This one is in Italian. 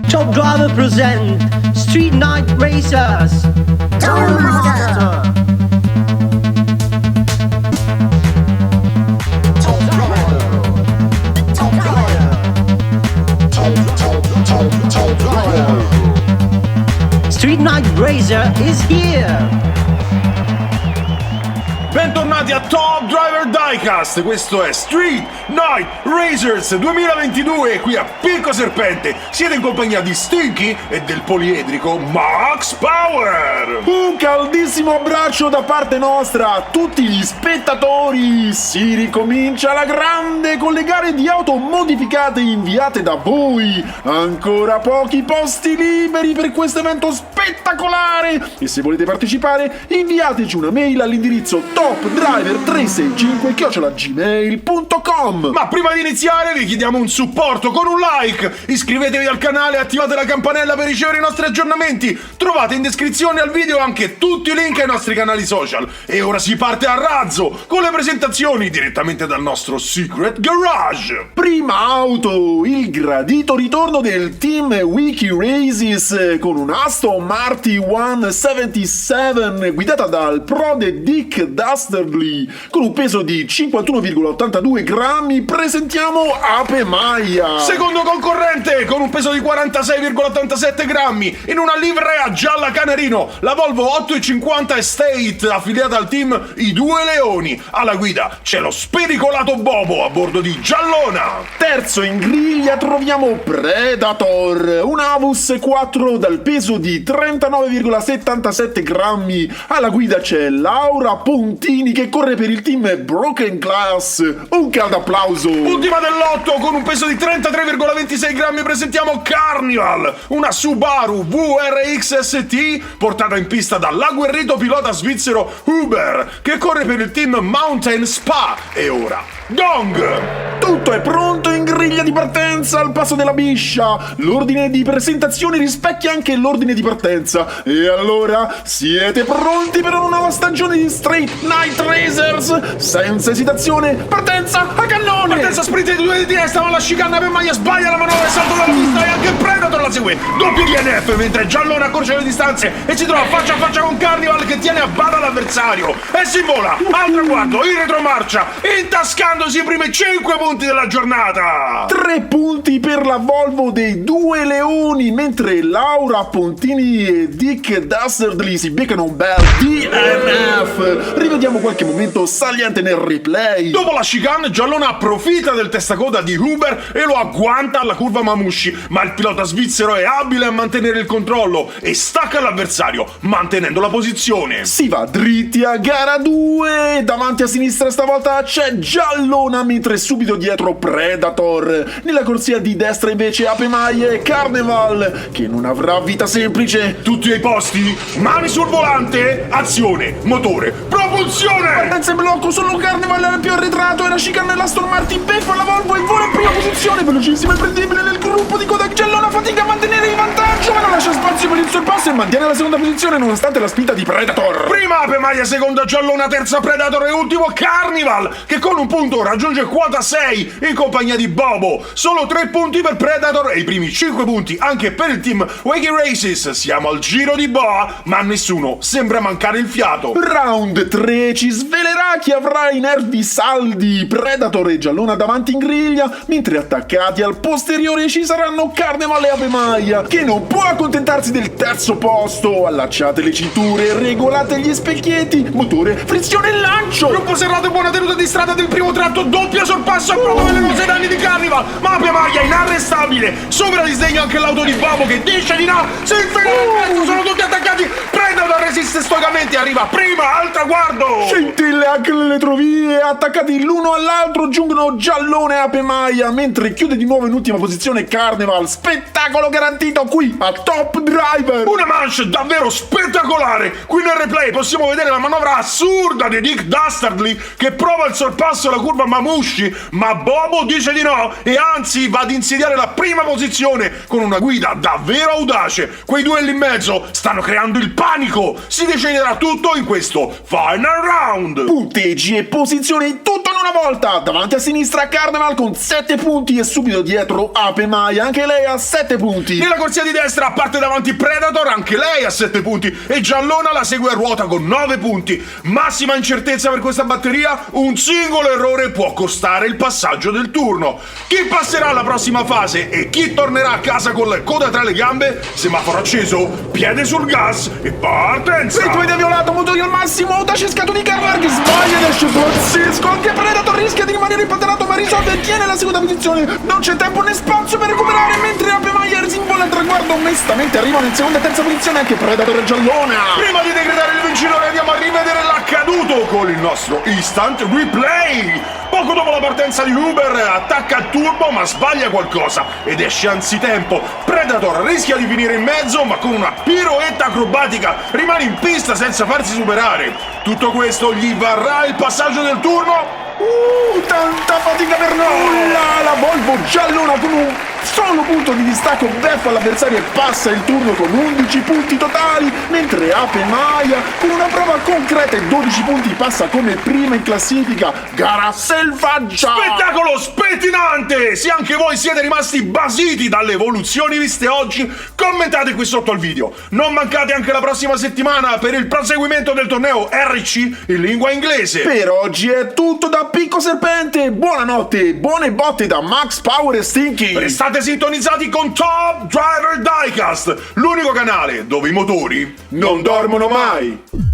Top Driver present Street Night Racers. Street Night Racer is here. Bentornati a Top Driver Diecast, questo è Street Night Racers 2022 qui a Picco Serpente. Siete in compagnia di Stinky e del poliedrico Max Power. Un caldissimo abbraccio da parte nostra a tutti gli spettatori. Si ricomincia alla grande con le gare di auto modificate inviate da voi. Ancora pochi posti liberi per questo evento spettacolare e se volete partecipare inviateci una mail all'indirizzo topdriver365@gmail.com. Ma prima di iniziare vi chiediamo un supporto con un like. Iscrivetevi al canale e attivate la campanella per ricevere i nostri aggiornamenti. Trovate in descrizione al video anche tutti i link ai nostri canali social. E ora si parte a razzo con le presentazioni direttamente dal nostro Secret Garage. Prima auto, il gradito ritorno del team Wiki Races con un Aston Martin 177 guidata dal prode Dick Dastardly. Con un peso di 51,82 grammi presentiamo Ape Maia. Secondo concorrente con un peso di 46,87 grammi in una livrea gialla canarino, la Volvo 850 Estate affiliata al team I Due Leoni. Alla guida c'è lo spericolato Bobo a bordo di Giallona. Terzo in griglia troviamo Predator, un Avus 4 dal peso di 39,77 grammi. Alla guida c'è Laura Pontini che corre per il team Broken Glass. Un caldo applauso. Ultima dell'otto con un peso di 33,26 grammi presentiamo Carnival, una Subaru WRX ST portata in pista dall'agguerrito pilota svizzero Huber che corre per il team Mountain Spa. E ora Gong! Tutto è pronto in griglia di partenza al passo della biscia. L'ordine di presentazione rispecchia anche l'ordine di partenza. E allora siete pronti per una nuova stagione di Street Night Racers? Senza esitazione, partenza a cannone! Partenza sprint di due di testa, ma la chicane per Maia sbaglia la manovra e salto dalla pista e anche Predator la segue. Doppio DNF mentre Giallone accorcia le distanze e si trova faccia a faccia con Carnival che tiene a bada l'avversario. E si vola al traguardo in retromarcia, intascandosi i primi 5 punti della giornata. 3 punti per la Volvo dei Due Leoni, mentre Laura Pontini e Dick Dastardly si beccano un bel DNF. Rivediamo qualche momento saliente nel replay. Dopo la chicane, Giallone approfitta del testacoda di Huber e lo agguanta alla curva Mamushi, ma il pilota svizzero è abile a mantenere il controllo e stacca l'avversario, mantenendo la posizione. Si va dritti a gara 2. Davanti a sinistra stavolta c'è Giallona, mentre subito dietro Predator. Nella corsia di destra invece Ape Maia e Carnival, che non avrà vita semplice. Tutti ai posti, mani sul volante, azione, motore, propulsione! Partenza in blocco, solo Carnival era più arretrato e la chicane dell'Aston Martin beffa la Volvo e vola in prima posizione, velocissima e prendibile nel gruppo di coda. Giallona fatica a mantenere il vantaggio, ma non lascia spazio per il sorpasso e mantiene la seconda posizione nonostante la spinta di Predator. Prima Ape Maia, seconda Giallona, terza Predator e ultimo Carnival, che con un punto raggiunge quota 6 in compagnia di Bobo. Solo 3 punti per Predator e i primi 5 punti anche per il team Wiki Races. Siamo al giro di boa, ma a nessuno sembra mancare il fiato. Round 3 ci svelerà chi avrà i nervi saldi. Predator e Giallona davanti in griglia, mentre attaccati al posteriore ci saranno Carnival e Ape Maia, che non può accontentarsi del terzo posto. Allacciate le cinture, regolate gli specchietti, motore, frizione e lancio. Gruppo serrato e buona tenuta di strada del primo tratto, doppia sorpasso a poco velenoso ai danni di Carnival, ma Ape Maia inarrestabile. Sopra di sdegno anche l'auto di Bobo che dice di no, si infila, sono tutti attaccati. Predator Predator resiste stoicamente e arriva prima al traguardo. Scintille anche le retrovie, attaccati l'uno all'altro giungono Giallone e Ape Maia, mentre chiude di nuovo in ultima posizione Carnival. Spettacolo garantito qui a Top Driver. Una manche davvero spettacolare. Qui nel replay possiamo vedere la manovra assurda di Dick Dastardly che prova il sorpasso alla curva Mamouche, ma Bobo dice di no e anzi va ad insediare la prima posizione con una guida davvero audace. Quei due lì in mezzo stanno creando il panico. Si deciderà tutto in questo final round. Punteggi e posizioni tutto in una volta. Davanti a sinistra Carnival con 7 punti e subito dietro Ape Maia, anche lei a 7 punti. Nella corsia di destra parte davanti Predator, anche lei a 7 punti e Giallona la segue a ruota con 9 punti. Massima incertezza per questa batteria, un singolo errore può costare il passaggio del turno. Chi passerà alla prossima fase e chi tornerà a casa con la coda tra le gambe? Semaforo acceso, piede sul gas e partenza! Ritmo violato, motori al massimo, audace scatto di Carnival che sbaglia ed esce pazzesco. Anche Predator rischia di rimanere impantanato ma risolve e tiene la seconda posizione. Non c'è tempo né spazio per recuperare, mentre Ape Maia si invola al traguardo. Onestamente arrivano in seconda e terza posizione anche Predator e Giallona. Prima di decretare il vincitore andiamo a rivedere l'accaduto con il nostro instant replay. Poco dopo la partenza di Uber attacca il turbo ma sbaglia qualcosa ed esce anzitempo. Predator rischia di finire in mezzo ma con una piroetta acrobatica rimane in pista senza farsi superare. Tutto questo gli varrà il passaggio del turno. Tanta fatica per nulla. La Volvo Giallona con un solo punto di distacco beffa l'avversario e passa il turno con 11 punti totali, mentre Ape Maia con una prova concreta e 12 punti passa come prima in classifica. Gara selvaggia. Spettacolo spettinante! Se anche voi siete rimasti basiti dalle evoluzioni viste oggi, commentate qui sotto al video. Non mancate anche la prossima settimana per il proseguimento del torneo RC in lingua inglese. Per oggi è tutto da Picco Serpente. Buonanotte, buone botte da Max Power e Stinky. Restate sintonizzati con Top Driver Diecast, l'unico canale dove i motori non dormono mai.